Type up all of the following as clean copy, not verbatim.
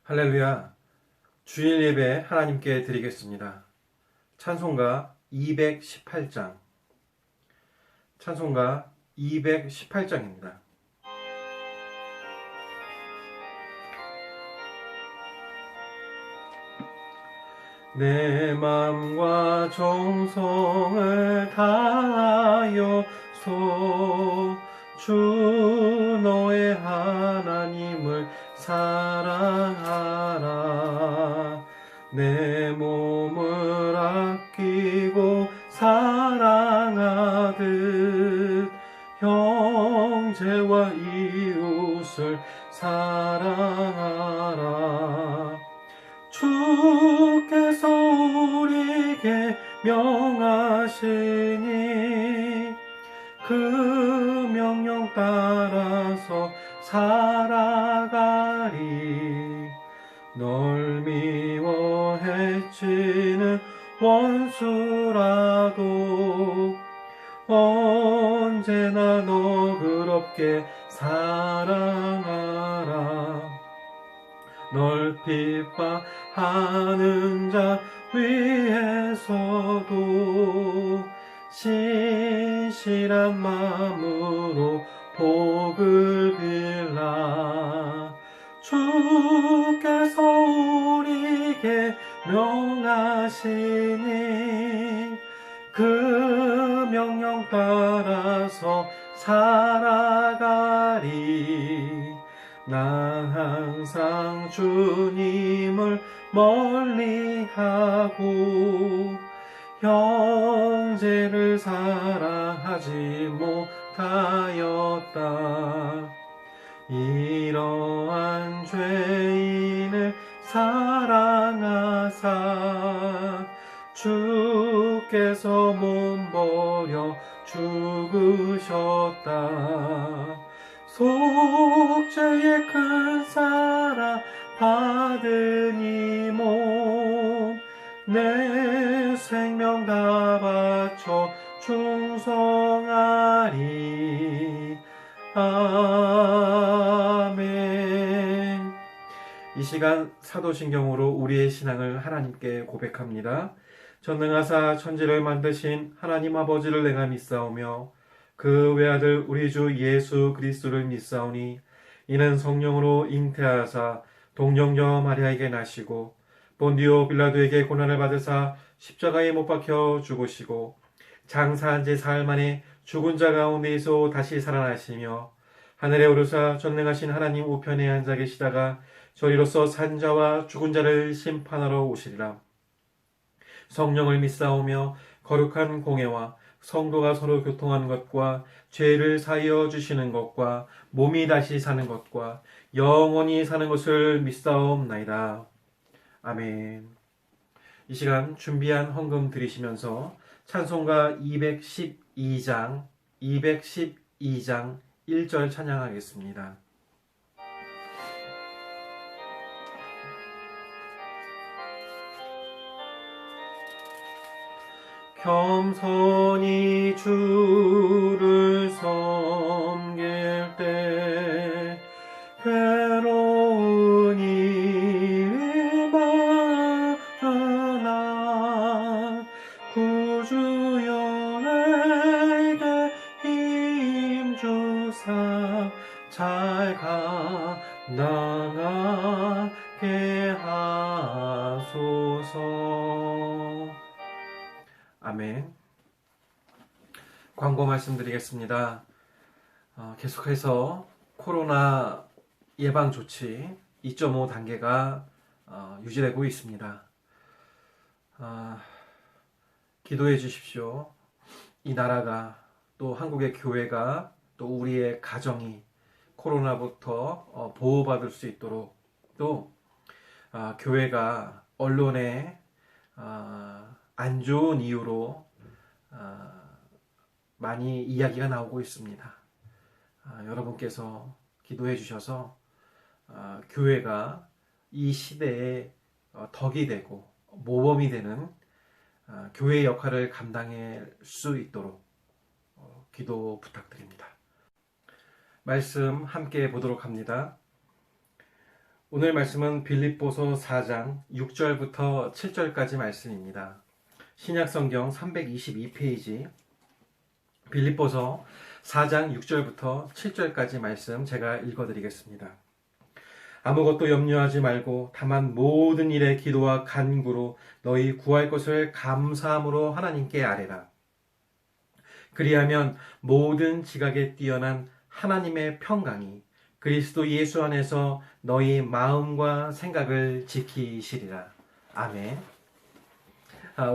할렐루야. 주일 예배 하나님께 드리겠습니다. 찬송가 218장. 찬송가 218장입니다. 내 맘과 정성을 다하여 주 너의 하나님을 사랑하라. 내 몸을 아끼고 사랑하듯 형제와 이웃을 사랑하라. 주께서 우리에게 명하시니 그 명령 따라서 살아가리. 널 미워 해치는 원수라도 언제나 너그럽게 사랑하라. 널 핍박하는 자 위에서도 신실한 마음으로 복을 빌라. 주께서 우리에게 명하시니 그 명령 따라서 살아가리. 나 항상 주님을 멀리하고 형제를 사랑하지 못하였다. 이러한 죄인을 사랑하사 주께서 몸버려 죽으셨다. 속죄의 큰 사랑 받으니 몸 내 생명 다 바쳐 충성하리. 아멘. 이 시간 사도신경으로 우리의 신앙을 하나님께 고백합니다. 전능하사 천지를 만드신 하나님 아버지를 내가 믿사오며 그 외아들 우리 주 예수 그리스도를 믿사오니 이는 성령으로 잉태하사 동정녀 마리아에게 나시고 본디오 빌라도에게 고난을 받으사 십자가에 못 박혀 죽으시고 장사한 지 사흘 만에 죽은 자 가운데에서 다시 살아나시며 하늘에 오르사 전능하신 하나님 우편에 앉아 계시다가 저리로서 산 자와 죽은 자를 심판하러 오시리라. 성령을 믿사오며 거룩한 공예와 성도가 서로 교통하는 것과 죄를 사하여 주시는 것과 몸이 다시 사는 것과 영원히 사는 것을 믿사옵나이다. 아멘. 이 시간 준비한 헌금 드리시면서 찬송가 212장 1절 찬양하겠습니다. 겸손히 주를 섬길 때 괴로운 일이 많으나 구주여 내게 힘주사 잘 감당하게 하소서. 아멘. 광고 말씀드리겠습니다. 계속해서 코로나 예방 조치 2.5 단계가 유지되고 있습니다. 기도해 주십시오. 이 나라가 또 한국의 교회가 또 우리의 가정이 코로나부터 보호받을 수 있도록 또 교회가 언론에 안 좋은 이유로 많이 이야기가 나오고 있습니다. 여러분께서 기도해 주셔서 교회가 이 시대에 덕이 되고 모범이 되는 교회의 역할을 감당할 수 있도록 기도 부탁드립니다. 말씀 함께 보도록 합니다. 오늘 말씀은 빌립보서 4장 6절부터 7절까지 말씀입니다. 신약성경 322페이지 빌립보서 4장 6절부터 7절까지 말씀 제가 읽어드리겠습니다. 아무것도 염려하지 말고 다만 모든 일에 기도와 간구로 너희 구할 것을 감사함으로 하나님께 아뢰라. 그리하면 모든 지각에 뛰어난 하나님의 평강이 그리스도 예수 안에서 너희 마음과 생각을 지키시리라. 아멘.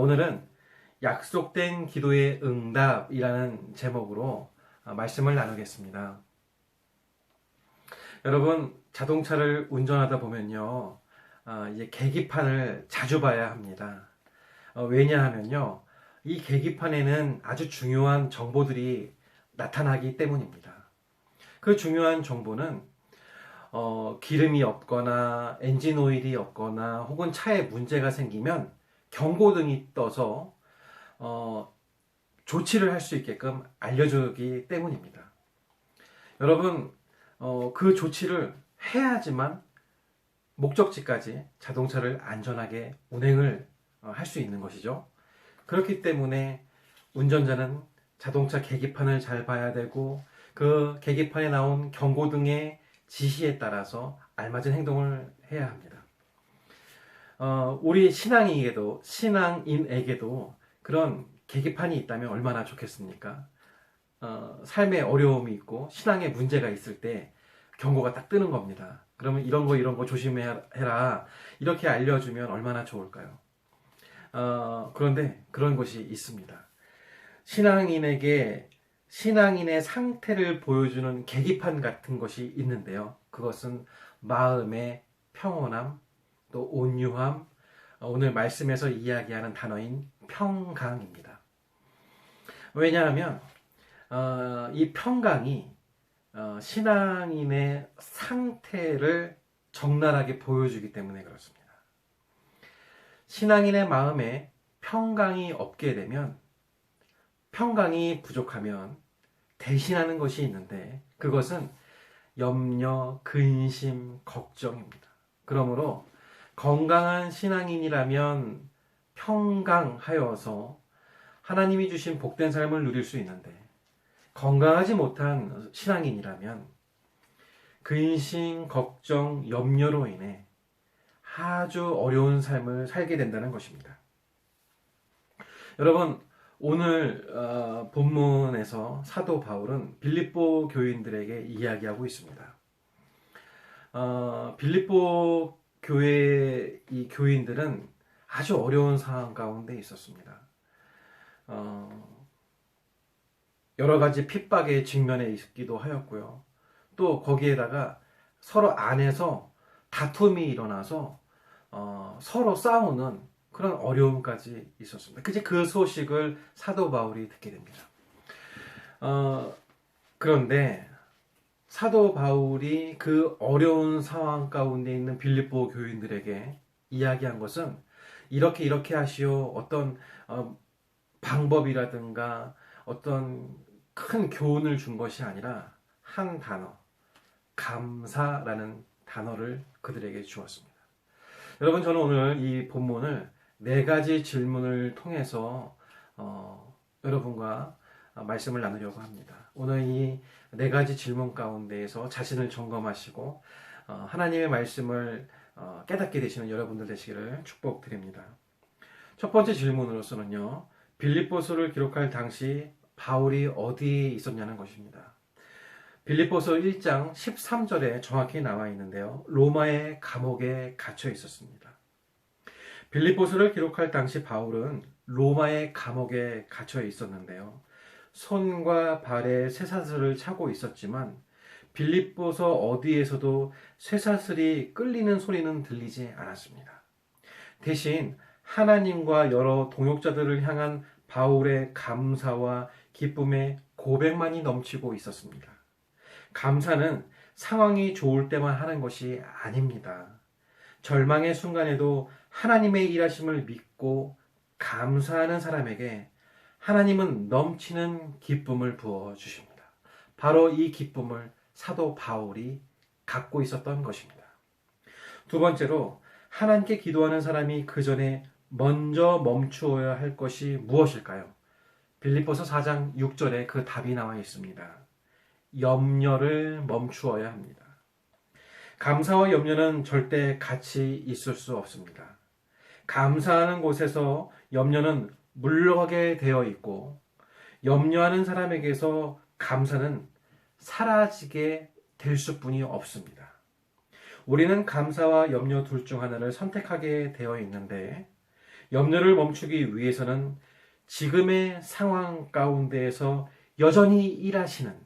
오늘은 약속된 기도의 응답이라는 제목으로 말씀을 나누겠습니다. 여러분, 자동차를 운전하다 보면요, 이제 계기판을 자주 봐야 합니다. 왜냐하면요, 이 계기판에는 아주 중요한 정보들이 나타나기 때문입니다. 그 중요한 정보는 기름이 없거나 엔진 오일이 없거나 혹은 차에 문제가 생기면 경고등이 떠서 조치를 할 수 있게끔 알려주기 때문입니다. 여러분, 그 조치를 해야지만 목적지까지 자동차를 안전하게 운행을 할 수 있는 것이죠. 그렇기 때문에 운전자는 자동차 계기판을 잘 봐야 되고 그 계기판에 나온 경고등의 지시에 따라서 알맞은 행동을 해야 합니다. 우리 신앙인에게도 그런 계기판이 있다면 얼마나 좋겠습니까? 삶에 어려움이 있고 신앙에 문제가 있을 때 경고가 딱 뜨는 겁니다. 그러면 이런 거 조심해라 이렇게 알려주면 얼마나 좋을까요? 그런데 그런 것이 있습니다. 신앙인에게 신앙인의 상태를 보여주는 계기판 같은 것이 있는데요. 그것은 마음의 평온함, 또 온유함, 오늘 말씀에서 이야기하는 단어인 평강입니다. 왜냐하면 이 평강이 신앙인의 상태를 적나라하게 보여주기 때문에 그렇습니다. 신앙인의 마음에 평강이 없게 되면, 평강이 부족하면 대신하는 것이 있는데 그것은 염려, 근심, 걱정입니다. 그러므로 건강한 신앙인이라면 평강하여서 하나님이 주신 복된 삶을 누릴 수 있는데, 건강하지 못한 신앙인이라면 근심, 걱정, 염려로 인해 아주 어려운 삶을 살게 된다는 것입니다. 여러분, 오늘 본문에서 사도 바울은 빌립보 교인들에게 이야기하고 있습니다. 빌립보 교회 이 교인들은 아주 어려운 상황 가운데 있었습니다. 여러 가지 핍박에 직면해 있기도 하였고요. 또 거기에다가 서로 안에서 다툼이 일어나서 서로 싸우는 그런 어려움까지 있었습니다. 그 소식을 사도 바울이 듣게 됩니다. 그런데 사도 바울이 그 어려운 상황 가운데 있는 빌립보 교인들에게 이야기한 것은 이렇게 하시오, 어떤 방법이라든가 어떤 큰 교훈을 준 것이 아니라 한 단어, 감사라는 단어를 그들에게 주었습니다. 여러분, 저는 오늘 이 본문을 4가지 질문을 통해서 여러분과 말씀을 나누려고 합니다. 오늘 이 4가지 질문 가운데에서 자신을 점검하시고 하나님의 말씀을 깨닫게 되시는 여러분들 되시기를 축복드립니다. 첫 번째 질문으로서는요, 빌립보서를 기록할 당시 바울이 어디에 있었냐는 것입니다. 빌립보서 1장 13절에 정확히 나와 있는데요, 로마의 감옥에 갇혀 있었습니다. 빌립보서를 기록할 당시 바울은 로마의 감옥에 갇혀 있었는데요, 손과 발에 쇠사슬을 차고 있었지만 빌립보서 어디에서도 쇠사슬이 끌리는 소리는 들리지 않았습니다. 대신 하나님과 여러 동역자들을 향한 바울의 감사와 기쁨의 고백만이 넘치고 있었습니다. 감사는 상황이 좋을 때만 하는 것이 아닙니다. 절망의 순간에도 하나님의 일하심을 믿고 감사하는 사람에게 하나님은 넘치는 기쁨을 부어주십니다. 바로 이 기쁨을 사도 바울이 갖고 있었던 것입니다. 두 번째로 하나님께 기도하는 사람이 그 전에 먼저 멈추어야 할 것이 무엇일까요? 빌립보서 4장 6절에 그 답이 나와 있습니다. 염려를 멈추어야 합니다. 감사와 염려는 절대 같이 있을 수 없습니다. 감사하는 곳에서 염려는 물러가게 되어 있고, 염려하는 사람에게서 감사는 사라지게 될 수뿐이 없습니다. 우리는 감사와 염려 둘 중 하나를 선택하게 되어 있는데, 염려를 멈추기 위해서는 지금의 상황 가운데에서 여전히 일하시는,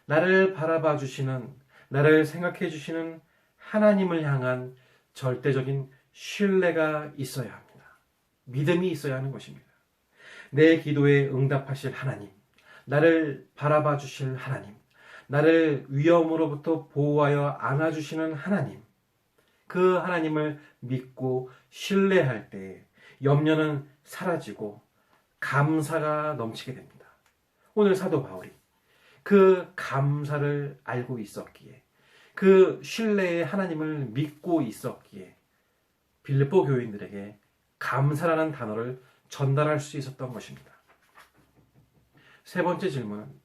나를 바라봐 주시는, 나를 생각해 주시는 하나님을 향한 절대적인 신뢰가 있어야 합니다. 믿음이 있어야 하는 것입니다. 내 기도에 응답하실 하나님, 나를 바라봐 주실 하나님, 나를 위험으로부터 보호하여 안아주시는 하나님, 그 하나님을 믿고 신뢰할 때 염려는 사라지고 감사가 넘치게 됩니다. 오늘 사도 바울이 그 감사를 알고 있었기에, 그 신뢰의 하나님을 믿고 있었기에 빌립보 교인들에게 감사라는 단어를 전달할 수 있었던 것입니다. 세 번째 질문은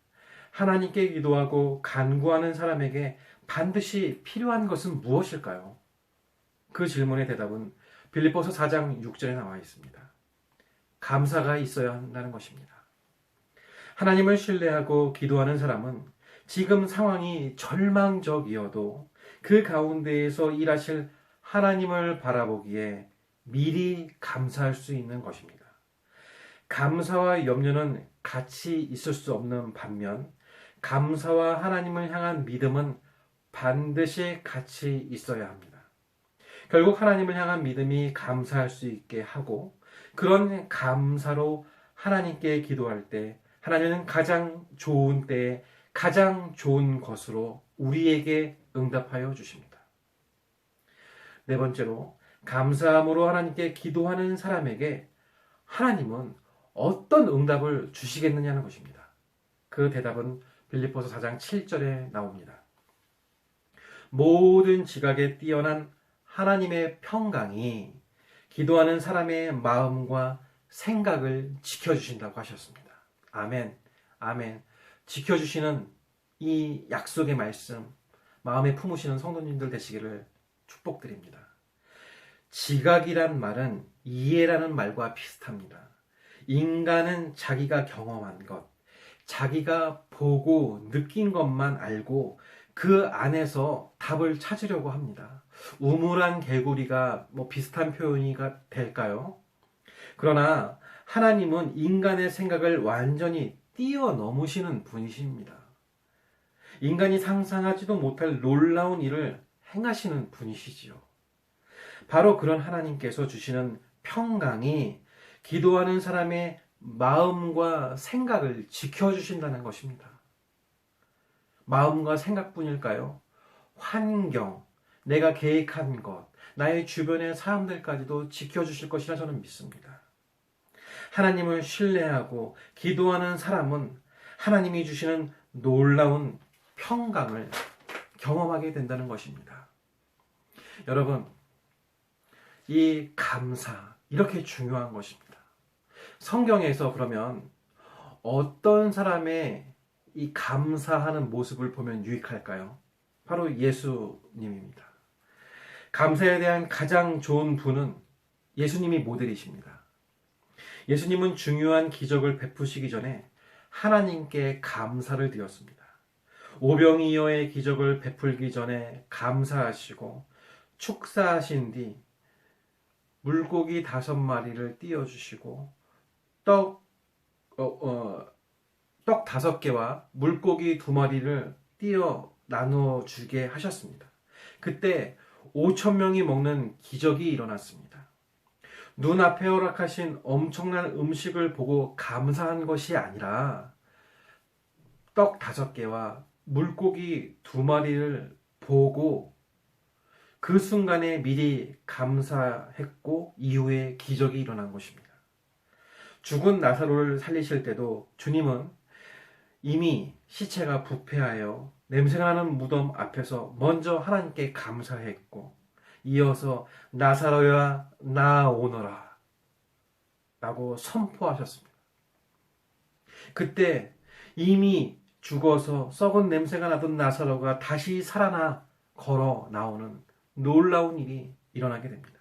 하나님께 기도하고 간구하는 사람에게 반드시 필요한 것은 무엇일까요? 그 질문의 대답은 빌립보서 4장 6절에 나와 있습니다. 감사가 있어야 한다는 것입니다. 하나님을 신뢰하고 기도하는 사람은 지금 상황이 절망적이어도 그 가운데에서 일하실 하나님을 바라보기에 미리 감사할 수 있는 것입니다. 감사와 염려는 같이 있을 수 없는 반면, 감사와 하나님을 향한 믿음은 반드시 같이 있어야 합니다. 결국 하나님을 향한 믿음이 감사할 수 있게 하고, 그런 감사로 하나님께 기도할 때 하나님은 가장 좋은 때에 가장 좋은 것으로 우리에게 응답하여 주십니다. 네 번째로, 감사함으로 하나님께 기도하는 사람에게 하나님은 어떤 응답을 주시겠느냐는 것입니다. 그 대답은 빌립보서 4장 7절에 나옵니다. 모든 지각에 뛰어난 하나님의 평강이 기도하는 사람의 마음과 생각을 지켜주신다고 하셨습니다. 아멘, 아멘. 지켜주시는 이 약속의 말씀, 마음에 품으시는 성도님들 되시기를 축복드립니다. 지각이란 말은 이해라는 말과 비슷합니다. 인간은 자기가 경험한 것, 자기가 보고 느낀 것만 알고 그 안에서 답을 찾으려고 합니다. 우물안 개구리가 비슷한 표현이 될까요? 그러나 하나님은 인간의 생각을 완전히 뛰어넘으시는 분이십니다. 인간이 상상하지도 못할 놀라운 일을 행하시는 분이시지요. 바로 그런 하나님께서 주시는 평강이 기도하는 사람의 마음과 생각을 지켜주신다는 것입니다. 마음과 생각뿐일까요? 환경, 내가 계획한 것, 나의 주변의 사람들까지도 지켜주실 것이라 저는 믿습니다. 하나님을 신뢰하고 기도하는 사람은 하나님이 주시는 놀라운 평강을 경험하게 된다는 것입니다. 여러분, 이 감사, 이렇게 중요한 것입니다. 성경에서 그러면 어떤 사람의 이 감사하는 모습을 보면 유익할까요? 바로 예수님입니다. 감사에 대한 가장 좋은 분은 예수님이 모델이십니다. 예수님은 중요한 기적을 베푸시기 전에 하나님께 감사를 드렸습니다. 오병이어의 기적을 베풀기 전에 감사하시고 축사하신 뒤 물고기 5마리를 띄워주시고 떡 5개와 물고기 2마리를 띄어 나눠주게 하셨습니다. 그때 5,000명이 먹는 기적이 일어났습니다. 눈앞에 허락하신 엄청난 음식을 보고 감사한 것이 아니라 떡 5개와 물고기 2마리를 보고 그 순간에 미리 감사했고 이후에 기적이 일어난 것입니다. 죽은 나사로를 살리실 때도 주님은 이미 시체가 부패하여 냄새가 나는 무덤 앞에서 먼저 하나님께 감사했고 이어서 나사로야 나오너라 라고 선포하셨습니다. 그때 이미 죽어서 썩은 냄새가 나던 나사로가 다시 살아나 걸어 나오는 놀라운 일이 일어나게 됩니다.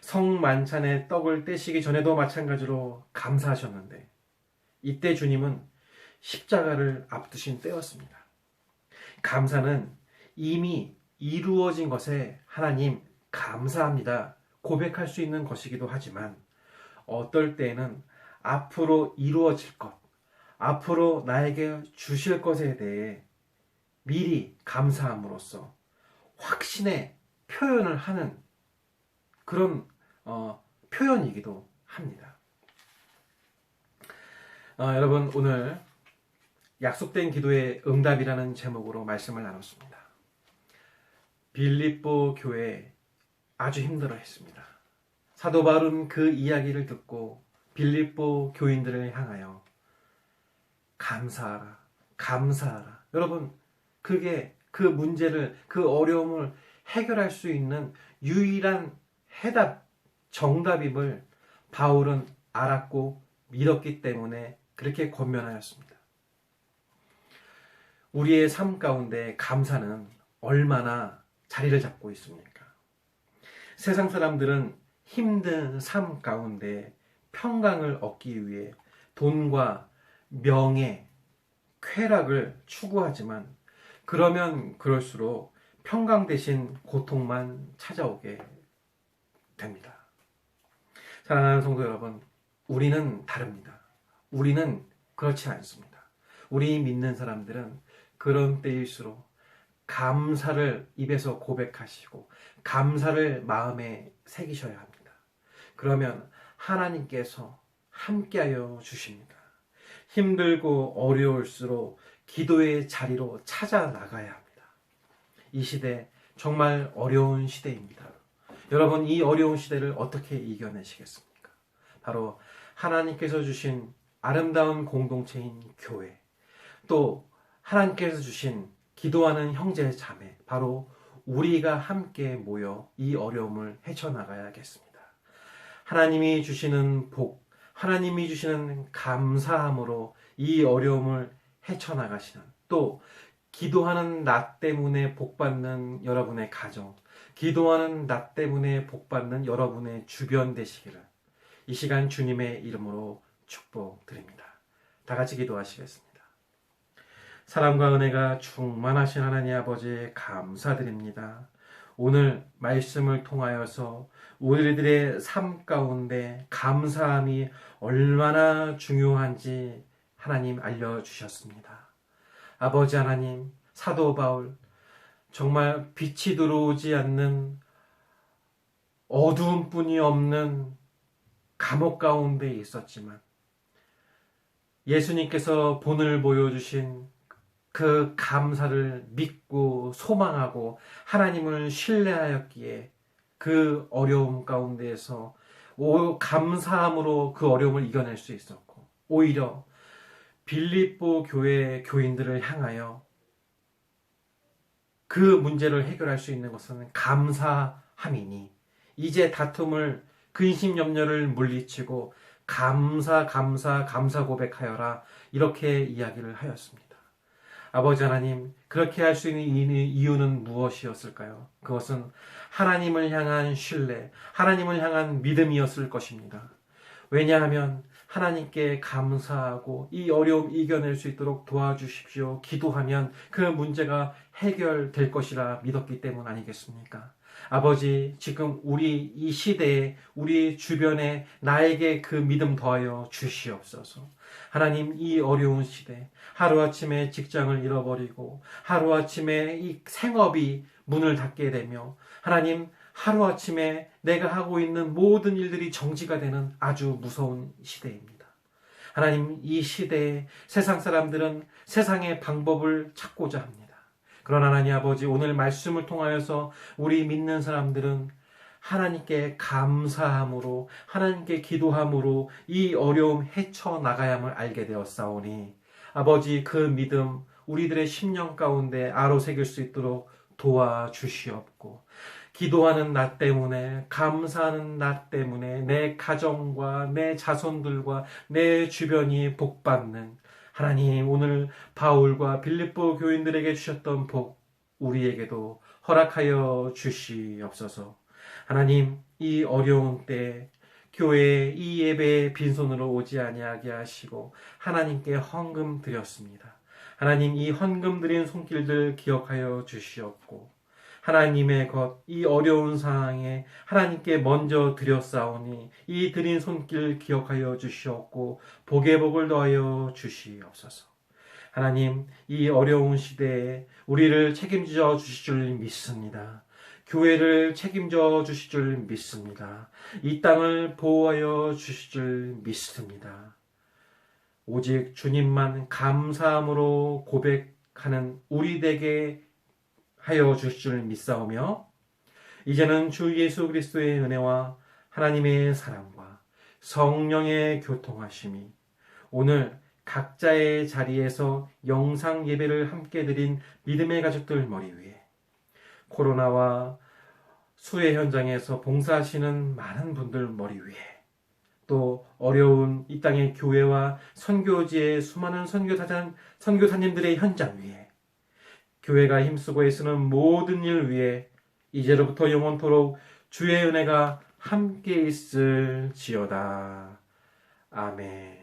성만찬의 떡을 떼시기 전에도 마찬가지로 감사하셨는데 이때 주님은 십자가를 앞두신 때였습니다. 감사는 이미 이루어진 것에 하나님 감사합니다 고백할 수 있는 것이기도 하지만 어떨 때에는 앞으로 이루어질 것, 앞으로 나에게 주실 것에 대해 미리 감사함으로써 확신의 표현을 하는 그런 표현이기도 합니다. 여러분, 오늘 약속된 기도의 응답이라는 제목으로 말씀을 나눴습니다. 빌립보 교회 아주 힘들어했습니다. 사도 바울은 그 이야기를 듣고 빌립보 교인들을 향하여 감사하라, 감사하라. 여러분, 그게 그 문제를, 그 어려움을 해결할 수 있는 유일한 해답, 정답임을 바울은 알았고 믿었기 때문에 그렇게 권면하였습니다. 우리의 삶 가운데 감사는 얼마나 자리를 잡고 있습니까? 세상 사람들은 힘든 삶 가운데 평강을 얻기 위해 돈과 명예, 쾌락을 추구하지만 그러면 그럴수록 평강 대신 고통만 찾아오게 됩니다. 사랑하는 성도 여러분, 우리는 다릅니다. 우리는 그렇지 않습니다. 우리 믿는 사람들은 그런 때일수록 감사를 입에서 고백하시고 감사를 마음에 새기셔야 합니다. 그러면 하나님께서 함께하여 주십니다. 힘들고 어려울수록 기도의 자리로 찾아 나가야 합니다. 이 시대 정말 어려운 시대입니다. 여러분, 이 어려운 시대를 어떻게 이겨내시겠습니까? 바로 하나님께서 주신 아름다운 공동체인 교회, 또 하나님께서 주신 기도하는 형제 자매, 바로 우리가 함께 모여 이 어려움을 헤쳐나가야겠습니다. 하나님이 주시는 복, 하나님이 주시는 감사함으로 이 어려움을 헤쳐나가시는, 또 기도하는 나 때문에 복받는 여러분의 가정, 기도하는 나 때문에 복받는 여러분의 주변 되시기를 이 시간 주님의 이름으로 축복드립니다. 다 같이 기도하시겠습니다. 사랑과 은혜가 충만하신 하나님 아버지 감사드립니다. 오늘 말씀을 통하여서 우리들의 삶 가운데 감사함이 얼마나 중요한지 하나님 알려주셨습니다. 아버지 하나님, 사도 바울, 정말 빛이 들어오지 않는 어두움뿐이 없는 감옥 가운데 있었지만 예수님께서 본을 보여주신 그 감사를 믿고 소망하고 하나님을 신뢰하였기에 그 어려움 가운데에서 감사함으로 그 어려움을 이겨낼 수 있었고, 오히려 빌립보 교회 교인들을 향하여 그 문제를 해결할 수 있는 것은 감사함이니 이제 다툼을, 근심 염려를 물리치고 감사 고백하여라, 이렇게 이야기를 하였습니다. 아버지 하나님, 그렇게 할 수 있는 이유는 무엇이었을까요? 그것은 하나님을 향한 신뢰, 하나님을 향한 믿음이었을 것입니다. 왜냐하면 하나님께 감사하고 이 어려움 이겨낼 수 있도록 도와주십시오, 기도하면 그 문제가 해결될 것이라 믿었기 때문 아니겠습니까? 아버지, 지금 우리 이 시대에 우리 주변에 나에게 그 믿음 더하여 주시옵소서. 하나님, 이 어려운 시대, 하루아침에 직장을 잃어버리고 하루아침에 이 생업이 문을 닫게 되며 하나님, 하루아침에 내가 하고 있는 모든 일들이 정지가 되는 아주 무서운 시대입니다. 하나님, 이 시대에 세상 사람들은 세상의 방법을 찾고자 합니다. 그러나 하나님 아버지, 오늘 말씀을 통하여서 우리 믿는 사람들은 하나님께 감사함으로, 하나님께 기도함으로 이 어려움 헤쳐나가야함을 알게 되었사오니 아버지, 그 믿음 우리들의 심령 가운데 아로새길 수 있도록 도와주시옵고, 기도하는 나 때문에, 감사하는 나 때문에 내 가정과 내 자손들과 내 주변이 복받는 하나님, 오늘 바울과 빌립보 교인들에게 주셨던 복 우리에게도 허락하여 주시옵소서. 하나님, 이 어려운 때 교회에 이 예배에 빈손으로 오지 아니하게 하시고 하나님께 헌금 드렸습니다. 하나님, 이 헌금 드린 손길들 기억하여 주시옵고, 하나님의 것, 이 어려운 상황에 하나님께 먼저 드렸사오니 이 드린 손길 기억하여 주시옵고 복의 복을 더하여 주시옵소서. 하나님, 이 어려운 시대에 우리를 책임져 주실 줄 믿습니다. 교회를 책임져 주실 줄 믿습니다. 이 땅을 보호하여 주실 줄 믿습니다. 오직 주님만 감사함으로 고백하는 우리 되게 하여 주실 줄 믿사오며, 이제는 주 예수 그리스도의 은혜와 하나님의 사랑과 성령의 교통하심이 오늘 각자의 자리에서 영상 예배를 함께 드린 믿음의 가족들 머리 위에, 코로나와 수해 현장에서 봉사하시는 많은 분들 머리 위에, 또 어려운 이 땅의 교회와 선교지의 수많은 선교사님들의 현장 위에, 교회가 힘쓰고 애쓰는 모든 일 위에 이제로부터 영원토록 주의 은혜가 함께 있을지어다. 아멘.